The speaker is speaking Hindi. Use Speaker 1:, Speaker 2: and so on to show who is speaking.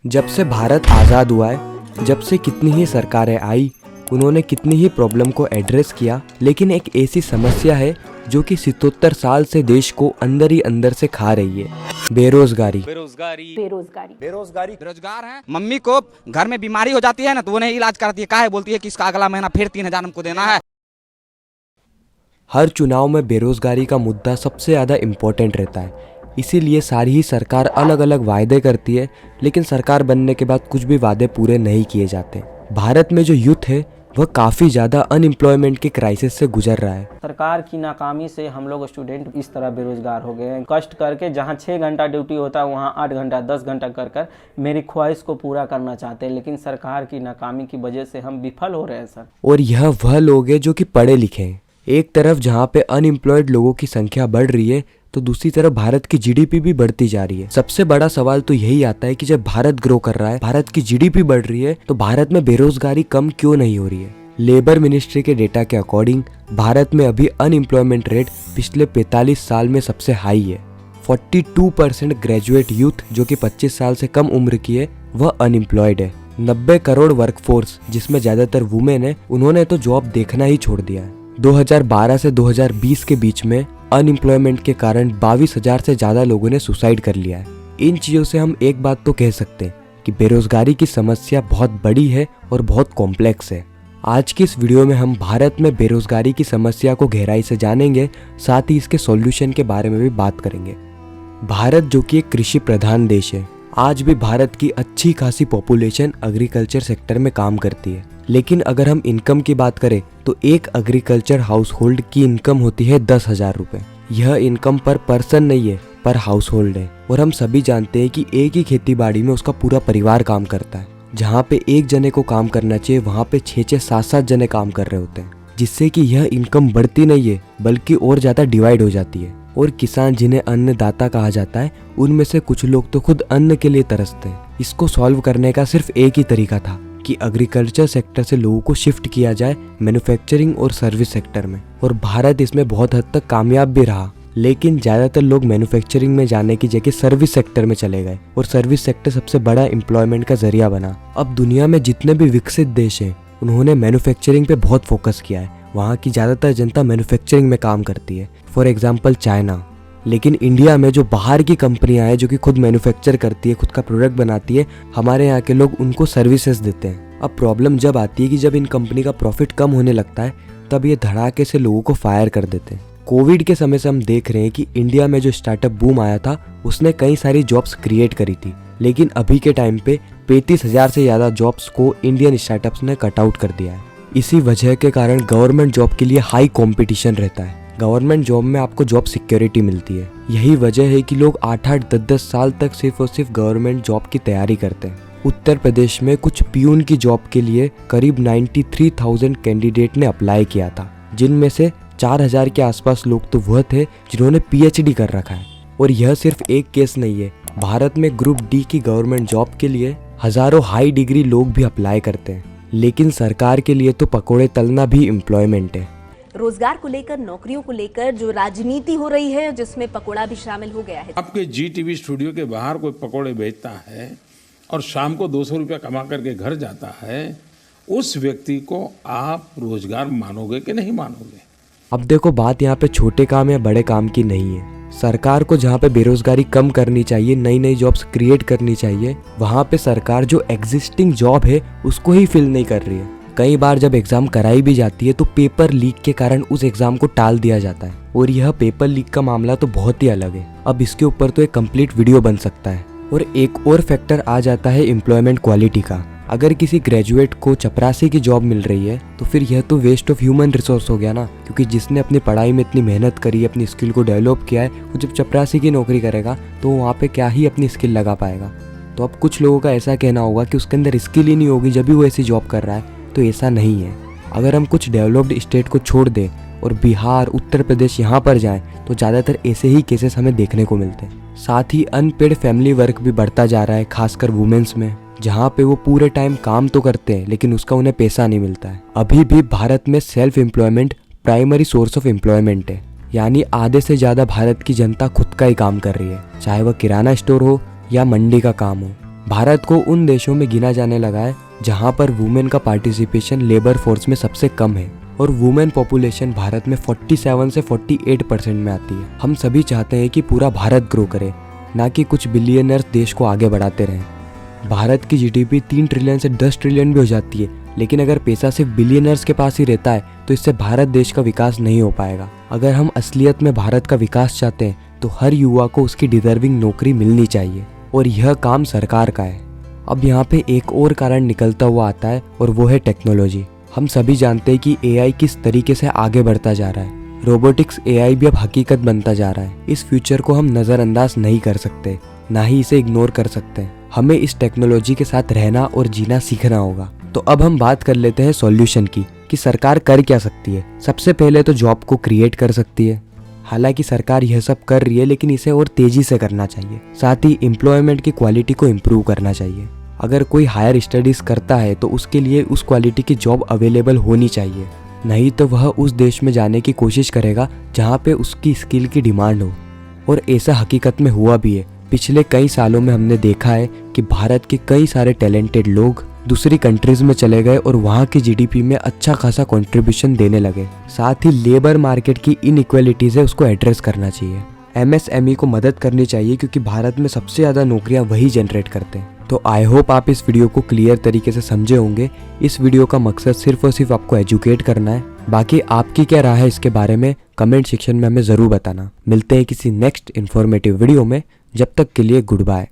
Speaker 1: जब से भारत आज़ाद हुआ है, जब से कितनी ही सरकारें आई, उन्होंने कितनी ही प्रॉब्लम को एड्रेस किया, लेकिन एक ऐसी समस्या है जो कि 77 साल से देश को अंदर ही अंदर से खा रही है। बेरोजगारी।
Speaker 2: बेरोजगार हैं। मम्मी को घर में बीमारी हो जाती है ना, तो वो नहीं इलाज कराती है, काहे बोलती है कि इसका अगला महीना फिर 3,000 हमको देना है।
Speaker 1: हर चुनाव में बेरोजगारी का मुद्दा सबसे ज़्यादा इम्पोर्टेंट रहता है। इसीलिए सारी ही सरकार अलग अलग वायदे करती है, लेकिन सरकार बनने के बाद कुछ भी वादे पूरे नहीं किए जाते। भारत में जो यूथ है वह काफ़ी ज़्यादा अनएम्प्लॉयमेंट के क्राइसिस से गुजर रहा है।
Speaker 3: सरकार की नाकामी से हम लोग स्टूडेंट इस तरह बेरोजगार हो गए हैं। कष्ट करके जहां 6 घंटा ड्यूटी होता है वहां 8 घंटा 10 घंटा कर मेरी ख्वाहिश को पूरा करना चाहते हैं, लेकिन सरकार की नाकामी की वजह से हम विफल हो रहे हैं सर।
Speaker 1: और यह वह लोग हैं जो कि पढ़े लिखे हैं। एक तरफ जहाँ पे अनएम्प्लॉयड लोगों की संख्या बढ़ रही है, तो दूसरी तरफ भारत की जीडीपी भी बढ़ती जा रही है। सबसे बड़ा सवाल तो यही आता है कि जब भारत ग्रो कर रहा है, भारत की जीडीपी बढ़ रही है, तो भारत में बेरोजगारी कम क्यों नहीं हो रही है। लेबर मिनिस्ट्री के डेटा के अकॉर्डिंग भारत में अभी अनएम्प्लॉयमेंट रेट पिछले 45 साल में सबसे हाई है। 42% ग्रेजुएट यूथ जो कि 25 साल से कम उम्र की है, वह अनएम्प्लॉयड है। 90 करोड़ वर्कफोर्स जिसमें ज्यादातर वुमेन है, उन्होंने तो जॉब देखना ही छोड़ दिया है। 2012 से 2020 के बीच में अनएम्प्लॉयमेंट के कारण 22,000 से ज्यादा लोगों ने सुसाइड कर लिया है। इन चीजों से हम एक बात तो कह सकते हैं कि बेरोजगारी की समस्या बहुत बड़ी है और बहुत कॉम्प्लेक्स है। आज की इस वीडियो में हम भारत में बेरोजगारी की समस्या को गहराई से जानेंगे, साथ ही इसके सॉल्यूशन के बारे में भी बात करेंगे। भारत जो कि एक कृषि प्रधान देश है, आज भी भारत की अच्छी खासी पॉपुलेशन एग्रीकल्चर सेक्टर में काम करती है। लेकिन अगर हम इनकम की बात करें तो एक एग्रीकल्चर हाउस होल्ड की इनकम होती है 10,000 रुपये। यह इनकम पर पर्सन नहीं है, पर हाउस होल्ड है। और हम सभी जानते हैं कि एक ही खेती बाड़ी में उसका पूरा परिवार काम करता है। जहाँ पे एक जने को काम करना चाहिए, वहाँ पे 6-6, 7-7 जने काम कर रहे होते हैं, जिससे कि यह इनकम बढ़ती नहीं है बल्कि और ज्यादा डिवाइड हो जाती है। और किसान जिन्हें अन्नदाता कहा जाता है, उनमें से कुछ लोग तो खुद अन्न के लिए तरसते हैं। इसको सॉल्व करने का सिर्फ एक ही तरीका था कि एग्रीकल्चर सेक्टर से लोगों को शिफ्ट किया जाए मैन्युफैक्चरिंग और सर्विस सेक्टर में। और भारत इसमें बहुत हद तक कामयाब भी रहा, लेकिन ज्यादातर लोग मैन्युफैक्चरिंग में जाने की जगह सर्विस सेक्टर में चले गए, और सर्विस सेक्टर सबसे बड़ा एम्प्लॉयमेंट का जरिया बना। अब दुनिया में जितने भी विकसित देश हैं, उन्होंने मैन्युफैक्चरिंग पे बहुत फोकस किया है। वहाँ की ज्यादातर जनता मैन्युफैक्चरिंग में काम करती है, फॉर एग्जाम्पल चाइना। लेकिन इंडिया में जो बाहर की कंपनियां हैं जो कि खुद मैन्युफैक्चर करती है, खुद का प्रोडक्ट बनाती है, हमारे यहाँ के लोग उनको सर्विसेज देते हैं। अब प्रॉब्लम जब आती है कि जब इन कंपनी का प्रॉफिट कम होने लगता है, तब ये धड़ाके से लोगों को फायर कर देते हैं। कोविड के समय से हम देख रहे हैं कि इंडिया में जो स्टार्टअप बूम आया था, उसने कई सारी जॉब्स क्रिएट करी थी, लेकिन अभी के टाइम पे 35,000 से ज़्यादा जॉब्स को इंडियन स्टार्टअप्स ने कट आउट कर दिया है। इसी वजह के कारण गवर्नमेंट जॉब के लिए हाई कंपटीशन रहता है। गवर्नमेंट जॉब में आपको जॉब सिक्योरिटी मिलती है। यही वजह है कि लोग 8-8, 10-10 साल तक सिर्फ और सिर्फ गवर्नमेंट जॉब की तैयारी करते हैं। उत्तर प्रदेश में कुछ पियून की जॉब के लिए करीब 93,000 कैंडिडेट ने अप्लाई किया था, जिनमें से 4,000 के आसपास लोग तो वह थे जिन्होंने PhD कर रखा है। और यह सिर्फ एक केस नहीं है, भारत में ग्रुप D की गवर्नमेंट जॉब के लिए हजारों हाई डिग्री लोग भी अप्लाई करते हैं। लेकिन सरकार के लिए तो पकोड़े तलना भी एम्प्लॉयमेंट है।
Speaker 4: रोजगार को लेकर, नौकरियों को लेकर जो राजनीति हो रही है, जिसमें पकोड़ा भी शामिल हो गया है।
Speaker 5: आपके GTV स्टूडियो के बाहर कोई पकोड़े बेचता है और शाम को 200 रुपया कमा करके घर जाता है, उस व्यक्ति को आप रोजगार मानोगे कि नहीं मानोगे?
Speaker 1: अब देखो, बात यहाँ पे छोटे काम या बड़े काम की नहीं है। सरकार को जहाँ पे बेरोजगारी कम करनी चाहिए, नई नई जॉब्स क्रिएट करनी चाहिए, वहाँ पे सरकार जो एग्जिस्टिंग जॉब है उसको ही फिल नहीं कर रही है। कई बार जब एग्जाम कराई भी जाती है तो पेपर लीक के कारण उस एग्जाम को टाल दिया जाता है। और यह पेपर लीक का मामला तो बहुत ही अलग है। अब इसके ऊपर तो एक कंप्लीट वीडियो बन सकता है। और एक और फैक्टर आ जाता है एम्प्लॉयमेंट क्वालिटी का। अगर किसी ग्रेजुएट को चपरासी की जॉब मिल रही है, तो फिर यह तो वेस्ट ऑफ ह्यूमन रिसोर्स हो गया ना, क्योंकि जिसने अपनी पढ़ाई में इतनी मेहनत करी, अपनी स्किल को डेवलप किया है, वो जब चपरासी की नौकरी करेगा तो वहाँ पे क्या ही अपनी स्किल लगा पाएगा। तो अब कुछ लोगों का ऐसा कहना होगा कि उसके अंदर स्किल ही नहीं होगी जब भी वो ऐसी जॉब कर रहा है, तो ऐसा नहीं है। अगर हम कुछ डेवलप्ड स्टेट को छोड़ दें और बिहार, उत्तर प्रदेश यहाँ पर जाएं, तो ज़्यादातर ऐसे ही केसेस हमें देखने को मिलते हैं। साथ ही अनपेड फैमिली वर्क भी बढ़ता जा रहा है, खासकर वुमेन्स में, जहाँ पे वो पूरे टाइम काम तो करते हैं लेकिन उसका उन्हें पैसा नहीं मिलता है। अभी भी भारत में self employment primary source of employment है, यानी आधे से ज़्यादा भारत की जनता खुद का ही काम कर रही है, चाहे वह किराना स्टोर हो या मंडी का काम हो। भारत को उन देशों में गिना जाने लगा है जहां पर वुमेन का पार्टिसिपेशन लेबर फोर्स में सबसे कम है और वुमेन पॉपुलेशन भारत में 47 से 48% में आती है। हम सभी चाहते हैं कि पूरा भारत ग्रो करे, ना कि कुछ बिलियनर्स देश को आगे बढ़ाते रहें। भारत की जीडीपी 3 ट्रिलियन से 10 ट्रिलियन भी हो जाती है, लेकिन अगर पैसा सिर्फ बिलियनर्स के पास ही रहता है तो इससे भारत देश का विकास नहीं हो पाएगा। अगर हम असलियत में भारत का विकास चाहते हैं तो हर युवा को उसकी डिजर्विंग नौकरी मिलनी चाहिए और यह काम सरकार का है। अब यहाँ पे एक और कारण निकलता हुआ आता है और वो है टेक्नोलॉजी। हम सभी जानते हैं कि एआई किस तरीके से आगे बढ़ता जा रहा है। रोबोटिक्स एआई भी अब हकीकत बनता जा रहा है। इस फ्यूचर को हम नज़रअंदाज नहीं कर सकते, ना ही इसे इग्नोर कर सकते हैं। हमें इस टेक्नोलॉजी के साथ रहना और जीना सीखना होगा। तो अब हम बात कर लेते हैं सॉल्यूशन की कि सरकार कर क्या सकती है। सबसे पहले तो जॉब को क्रिएट कर सकती है। हालांकि सरकार यह सब कर रही है, लेकिन इसे और तेजी से करना चाहिए। साथ ही एम्प्लॉयमेंट की क्वालिटी को इम्प्रूव करना चाहिए। अगर कोई हायर स्टडीज करता है तो उसके लिए उस क्वालिटी की जॉब अवेलेबल होनी चाहिए, नहीं तो वह उस देश में जाने की कोशिश करेगा जहाँ पे उसकी स्किल की डिमांड हो। और ऐसा हकीकत में हुआ भी है। पिछले कई सालों में हमने देखा है कि भारत के कई सारे टैलेंटेड लोग दूसरी कंट्रीज में चले गए और वहाँ की जीडीपी में अच्छा खासा कंट्रीब्यूशन देने लगे। साथ ही लेबर मार्केट की इनइक्वालिटीज है, उसको एड्रेस करना चाहिए। एमएसएमई को मदद करनी चाहिए क्योंकि भारत में सबसे ज़्यादा नौकरियाँ वही जनरेट करते हैं। तो आई होप आप इस वीडियो को क्लियर तरीके से समझे होंगे। इस वीडियो का मकसद सिर्फ और सिर्फ आपको एजुकेट करना है। बाकी आपकी क्या राय है इसके बारे में कमेंट सेक्शन में हमें ज़रूर बताना। मिलते हैं किसी नेक्स्ट इन्फॉर्मेटिव वीडियो में। जब तक के लिए गुड बाय।